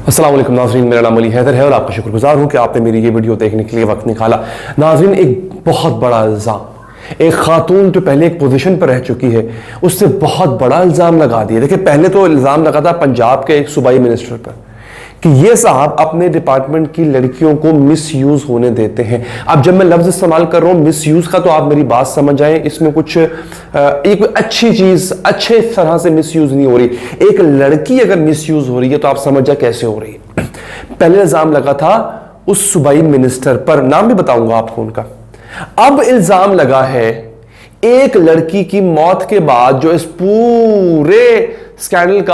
अस्सलाम वालेकुम नाज़रीन, मेरा नाम अली हैदर है और आपका शुक्रगुजार हूँ कि आपने मेरी ये वीडियो देखने के लिए वक्त निकाला। नाज़रीन, एक बहुत बड़ा इल्ज़ाम, एक खातून जो पहले एक पोजीशन पर रह चुकी है उससे बहुत बड़ा इल्ज़ाम लगा दिया। देखिए, पहले तो इल्ज़ाम लगा था पंजाब के एक सूबाई मिनिस्टर पर कि ये साहब अपने डिपार्टमेंट की लड़कियों को मिसयूज होने देते हैं। अब जब मैं लफ्ज इस्तेमाल कर रहा हूं मिसयूज का, तो आप मेरी बात समझ आए, इसमें कुछ एक अच्छी चीज अच्छे तरह से मिसयूज नहीं हो रही। एक लड़की अगर मिसयूज हो रही है तो आप समझ जाए कैसे हो रही है। पहले इल्जाम लगा था उस सूबाई मिनिस्टर पर, नाम भी बताऊंगा आपको उनका। अब इल्जाम लगा है एक लड़की की मौत के बाद जो इस पूरे स्कैंडल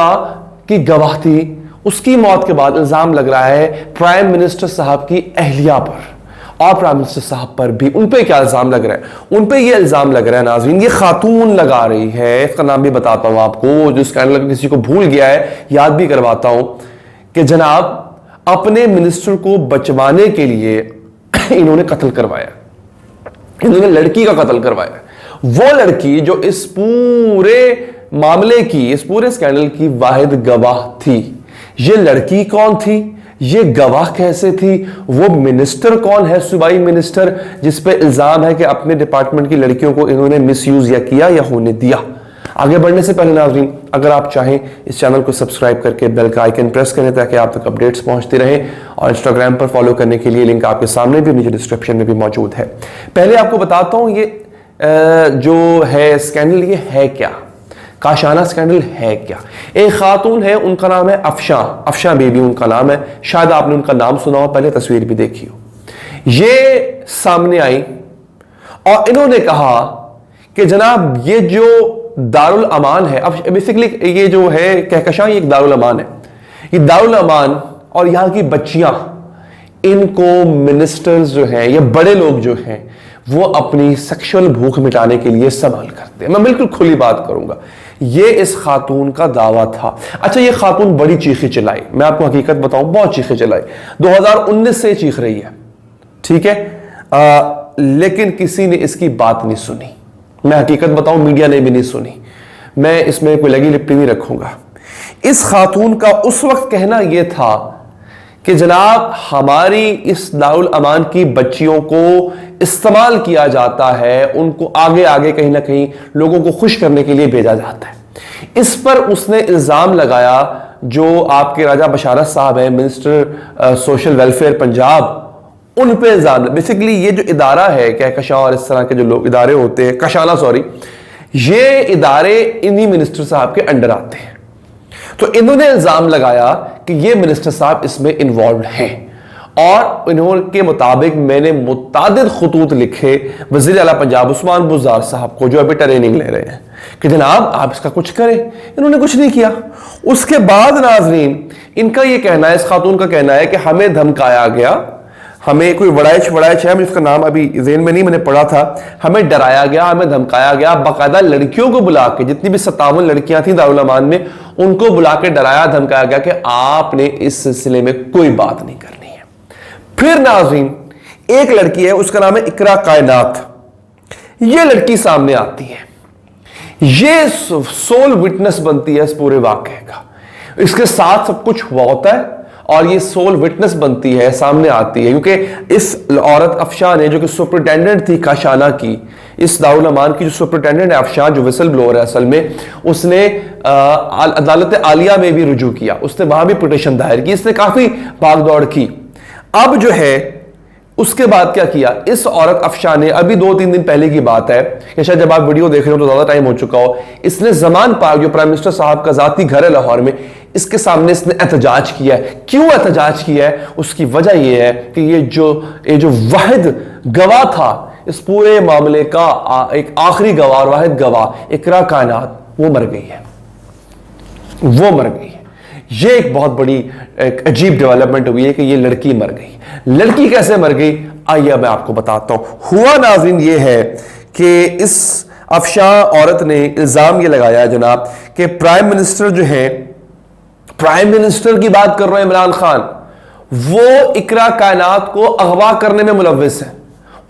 की गवाह थी, उसकी मौत के बाद इल्जाम लग रहा है प्राइम मिनिस्टर साहब की अहलिया पर और प्राइम मिनिस्टर साहब पर भी। उन पे क्या इल्जाम लग रहा है? उन पे ये इल्जाम लग रहा है नाज़रीन, ये खातून लगा रही है, इसका नाम भी बताता हूं आपको, जो स्कैंडल किसी को भूल गया है याद भी करवाता हूं कि जनाब अपने मिनिस्टर को बचवाने के लिए इन्होंने कत्ल करवाया, इन्होंने लड़की का कत्ल करवाया। वो लड़की जो इस पूरे मामले की, इस पूरे स्कैंडल की वाहिद गवाह थी। ये लड़की कौन थी? ये गवाह कैसे थी? वो मिनिस्टर कौन है, सूबाई मिनिस्टर, जिस पे इल्जाम है कि अपने डिपार्टमेंट की लड़कियों को इन्होंने मिसयूज या किया या होने दिया। आगे बढ़ने से पहले नाज़रीन, अगर आप चाहें इस चैनल को सब्सक्राइब करके बेल का आइकन प्रेस करें ताकि आप तक अपडेट्स पहुंचती रहें, और इंस्टाग्राम पर फॉलो करने के लिए लिंक आपके सामने भी, नीचे डिस्क्रिप्शन में भी मौजूद है। पहले आपको बताता हूं ये जो है स्कैंडल, ये है क्या, काशाना स्कैंडल है क्या। एक खातून है, उनका नाम है अफशां बेबी उनका नाम है, शायद आपने उनका नाम सुना हो, पहले तस्वीर भी देखी हो। ये सामने आई और इन्होंने कहा कि जनाब ये जो दारुल अमान है, अब बेसिकली ये जो है कहकशां, ये एक दारुल अमान है, ये दारुल अमान और यहां की बच्चियां, इनको मिनिस्टर्स जो हैं या बड़े लोग जो हैं वो अपनी सेक्सुअल भूख मिटाने के लिए इस्तेमाल करते हैं। मैं बिल्कुल खुली बात करूंगा, ये इस खातून का दावा था। अच्छा, ये खातून बड़ी चीखें चिल्लाई, मैं आपको हकीकत बताऊं, बहुत चीखें चिल्लाई, 2019 से चीख रही है, ठीक है, लेकिन किसी ने इसकी बात नहीं सुनी। मैं हकीकत बताऊं, मीडिया ने भी नहीं सुनी। मैं इसमें कोई लगी लिपटी नहीं रखूंगा। इस खातून का उस वक्त कहना यह था कि जनाब हमारी इस दारुल अमान की बच्चियों को इस्तेमाल किया जाता है, उनको आगे आगे कहीं ना कहीं लोगों को खुश करने के लिए भेजा जाता है। इस पर उसने इल्जाम लगाया जो आपके राजा बशारत साहब हैं, मिनिस्टर सोशल वेलफेयर पंजाब, उन पे इल्जाम। बेसिकली ये जो इदारा है कहकशां और इस तरह के जो लोग इदारे होते हैं, कशाना सॉरी, ये इदारे इन्हीं मिनिस्टर साहब के अंडर आते हैं। तो इन्होंने इल्जाम लगाया कि ये मिनिस्टर साहब इसमें इन्वॉल्व हैं, और इन्होंने मुताबिक मैंने मुतादिद खुतूत लिखे वज़ीर आला पंजाब उस्मान बुज़दार साहब को, जो अभी ट्रेनिंग ले रहे हैं, कि जनाब आप इसका कुछ करें। इन्होंने कुछ नहीं किया। उसके बाद नाज़रीन, इनका यह कहना है, इस खातून का कहना है कि हमें धमकाया गया, हमें कोई वड़ाइच है, इसका नाम अभी ज़हन में नहीं, मैंने पढ़ा था, हमें डराया गया, हमें धमकाया गया, बाकायदा लड़कियों को बुला के, जितनी भी 57 लड़कियां थी दारुल अमान में, उनको बुला के डराया धमकाया गया कि आपने इस सिलसिले में कोई बात नहीं करनी है। फिर नाज़रीन, एक लड़की है, उसका नाम है इकरा कायनात। ये लड़की सामने आती है, ये सोल विटनेस बनती है इस पूरे वाकये का। इसके साथ सब कुछ हुआ होता है और ये सोल विटनेस बनती है, सामने आती है, क्योंकि इस औरत अफशां ने, जो कि सुपरिटेंडेंट थी काशाना की, इस दारुल अमान की जो सुपरिटेंडेंट है अफशां, जो विसल ब्लोअर है असल में, उसने अदालत आलिया में भी रुजू किया, उसने वहां भी पिटीशन दायर की, इसने काफी भागदौड़ की। अब जो है उसके बाद क्या किया इस औरत अफशां ने, अभी 2-3 दिन पहले की बात है, या शायद जब आप वीडियो देख रहे हो तो ज्यादा टाइम हो चुका हो, इसने जमान पार्क, जो प्राइम मिनिस्टर साहब का जाती घर है लाहौर में, इसके सामने इसने एहतजाज किया है। क्यों एहतजाज किया है? उसकी वजह यह है कि ये जो वाहिद गवाह था इस पूरे मामले का, एक आखिरी गवाह और वाहिद गवाह इकरा कायनात, वो मर गई है, वो मर गई है। ये एक बहुत बड़ी एक अजीब डेवलपमेंट हुई है कि ये लड़की मर गई। लड़की कैसे मर गई, आइए मैं आपको बताता हूं। हुआ नाज़रीन ये है कि इस अफशां औरत ने इल्जाम ये लगाया जनाब कि प्राइम मिनिस्टर जो है, प्राइम मिनिस्टर की बात कर रहे हैं इमरान खान, वो इकरा कायनात को अगवा करने में मुलव्विस है।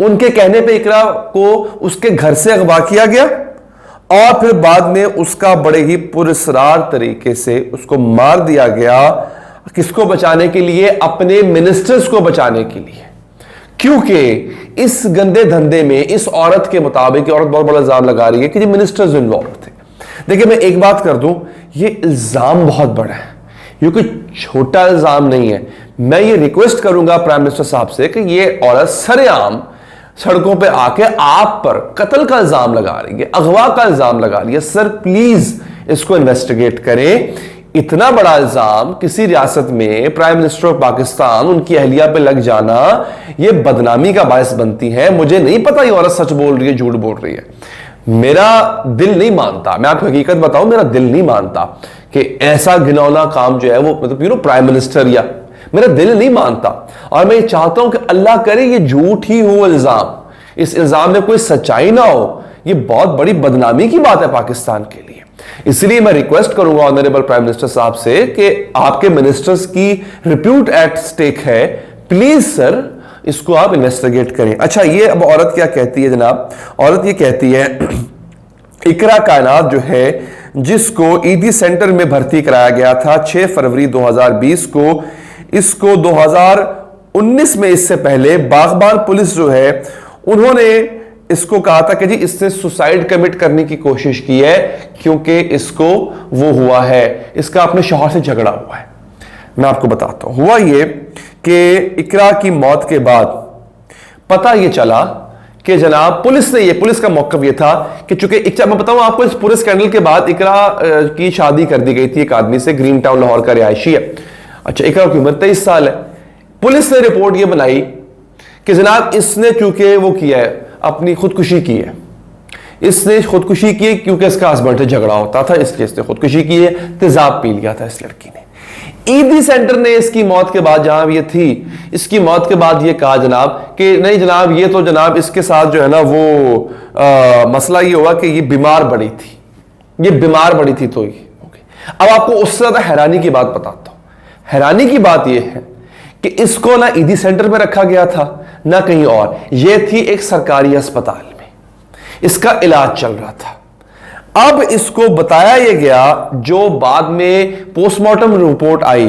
उनके कहने पे इकरा को उसके घर से अगवा किया गया और फिर बाद में उसका बड़े ही पुरस्रार तरीके से उसको मार दिया गया किसको बचाने के लिए? अपने मिनिस्टर्स को बचाने के लिए। क्योंकि इस गंदे धंधे में इस औरत के मुताबिक, औरत बहुत बड़ा इल्जाम लगा रही है कि ये मिनिस्टर्स इन्वॉल्व थे। देखिए मैं एक बात कर दूं, ये इल्जाम बहुत बड़ा है, ये कोई छोटा इल्जाम नहीं है। मैं ये रिक्वेस्ट करूंगा प्राइम मिनिस्टर साहब से कि ये औरत सरेआम सड़कों पे आके आप पर कत्ल का इल्जाम लगा रही है, अगवा का इल्जाम लगा रही है। सर प्लीज इसको इन्वेस्टिगेट करें। इतना बड़ा इल्जाम किसी रियासत में प्राइम मिनिस्टर ऑफ पाकिस्तान, उनकी अहलिया पे लग जाना, यह बदनामी का बायस बनती है। मुझे नहीं पता ये औरत सच बोल रही है झूठ बोल रही है, मेरा दिल नहीं मानता, मैं आपको हकीकत बताऊं, मेरा दिल नहीं मानता कि ऐसा घिनौना काम जो है वो मतलब प्राइम मिनिस्टर, या मेरा दिल नहीं मानता। और मैं ये चाहता हूं कि अल्लाह करे ये झूठ ही हो इल्जाम, इस इल्जाम में कोई सच्चाई ना हो। ये बहुत बड़ी बदनामी की बात है पाकिस्तान के लिए। इसलिए मैं रिक्वेस्ट करूंगा ऑनरेबल प्राइम मिनिस्टर साहब से कि आपके मिनिस्टर्स की रिप्यूट एट स्टेक है, प्लीज सर इसको आप इन्वेस्टिगेट करें। अच्छा, ये अब औरत क्या कहती है जनाब? औरत ये कहती है इकरा कायनात जो है, जिसको ईदी सेंटर में भर्ती कराया गया था 6 फरवरी 2020 को, इसको 2019 में, इससे पहले बागबान पुलिस जो है उन्होंने इसको कहा था कि जी इसने सुसाइड कमिट करने की कोशिश की है क्योंकि इसको वो हुआ है, इसका अपने शौहर से झगड़ा हुआ है। मैं आपको बताता हूं, हुआ ये कि इकरा की मौत के बाद पता ये चला कि जनाब पुलिस ने, ये पुलिस का मौकफ ये था कि चूंकि मैं बताऊं आपको, इस पूरे स्कैंडल के बाद इकरा की शादी कर दी गई थी एक आदमी से, ग्रीन टाउन लाहौर का रिहायशी है। अच्छा, इकरा की उम्र 23 साल है। पुलिस ने रिपोर्ट ये बनाई कि जनाब इसने चूंकि वो किया है, अपनी खुदकुशी की है, इसने खुदकुशी की क्योंकि इसका हस्बैंड से झगड़ा होता था, इसलिए इसने खुदकुशी की है, तेजाब पी लिया था इस लड़की ने। ईदी सेंटर ने इसकी मौत के बाद, जहां ये थी, इसकी मौत के बाद ये कहा जनाब कि नहीं जनाब, ये तो जनाब इसके साथ जो है ना वो मसला ये हुआ कि ये बीमार पड़ी थी, ये बीमार पड़ी थी। तो ये अब आपको उससे ज्यादा हैरानी की बात बताता हूं। हैरानी की बात यह है कि इसको ना ईदी सेंटर में रखा गया था ना कहीं और, यह थी एक सरकारी अस्पताल में, इसका इलाज चल रहा था। अब इसको बताया यह गया, जो बाद में पोस्टमार्टम रिपोर्ट आई,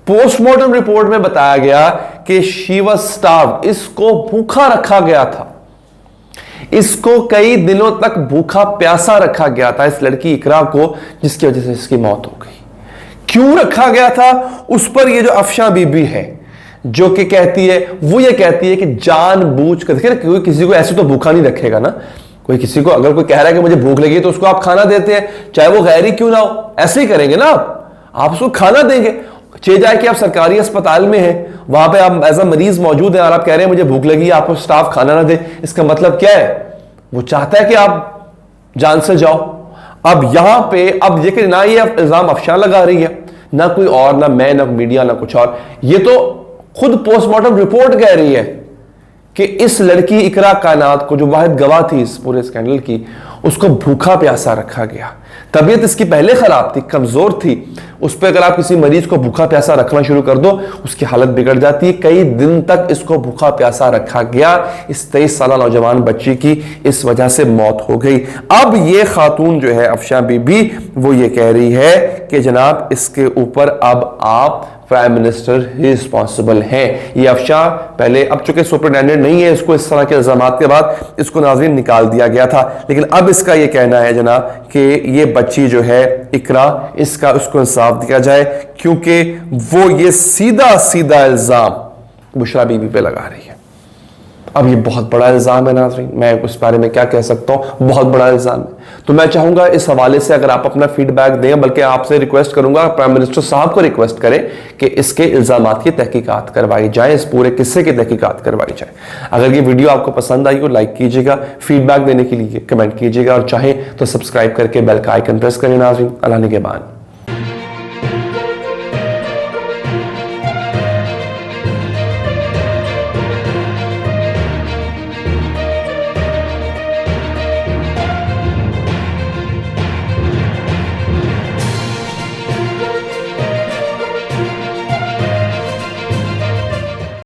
पोस्टमार्टम रिपोर्ट में बताया गया कि शी वाज स्टार्व्ड, इसको भूखा रखा गया था, इसको कई दिनों तक भूखा प्यासा रखा गया था इस लड़की इकरा को, जिसकी वजह से इसकी मौत हो गई। क्यों रखा गया था उस पर ये जो अफशा बीबी है जो कि कहती है, वो ये कहती है कि जानबूझ कर, देखिए कोई किसी को ऐसे तो भूखा नहीं रखेगा ना, कोई किसी को अगर कोई कह रहा है कि मुझे भूख लगी तो उसको आप खाना देते हैं, चाहे वो गैर ही क्यों ना हो, ऐसे ही करेंगे ना आप उसको खाना देंगे। चे जाए कि आप सरकारी अस्पताल में हैं, वहां पे आप एज अ मरीज मौजूद हैं और आप कह रहे हैं मुझे भूख लगी, आपको स्टाफ खाना ना दे, इसका मतलब क्या है? वो चाहता है कि आप जान से जाओ। अब यहां पे अब ये ना ये इल्जाम अफशा लगा रही है, ना कोई और, ना मैं, ना मीडिया, ना कुछ और, ये तो खुद पोस्टमार्टम रिपोर्ट कह रही है कि इस लड़की इकरा कायनात को, जो वाहिद गवाह थी इस पूरे स्कैंडल की, उसको भूखा प्यासा रखा गया। तबीयत इसकी पहले खराब थी, कमजोर थी, उस पर अगर आप किसी मरीज को भूखा प्यासा रखना शुरू कर दो, उसकी हालत बिगड़ जाती है। कई दिन तक इसको भूखा प्यासा रखा गया। इस 23 साल नौजवान बच्ची की इस वजह से मौत हो गई। अब ये खातून जो है अफशा बीबी, वो ये कह रही है कि जनाब इसके ऊपर अब आप प्राइम मिनिस्टर रिस्पॉन्सिबल हैं। ये अफशा पहले, अब चूंकि सुपरिटेंडेंट नहीं है, इसको इस तरह के इल्जामात के बाद इसको नाज़रीन निकाल दिया गया था, लेकिन अब इसका ये कहना है जनाब कि ये बच्ची जो है इकरा, इसका उसको इंसाफ दिया जाए, क्योंकि वो ये सीधा सीधा इल्जाम बुशरा बीबी पे लगा रही है। अब ये बहुत बड़ा इल्जाम है नाज़रीन, मैं उस बारे में क्या कह सकता हूँ, बहुत बड़ा इल्जाम है। तो मैं चाहूंगा इस हवाले से अगर आप अपना फीडबैक दें, बल्कि आपसे रिक्वेस्ट करूंगा, प्राइम मिनिस्टर साहब को रिक्वेस्ट करें कि इसके इल्जामात की तहकीकात करवाई जाए, इस पूरे किस्से की तहकीकात करवाई जाए। अगर ये वीडियो आपको पसंद आई हो, लाइक कीजिएगा, फीडबैक देने के लिए कमेंट कीजिएगा, और चाहे तो सब्सक्राइब करके बेल का आइकन प्रेस करें नाज़रीन। अल्लाह निगहबान।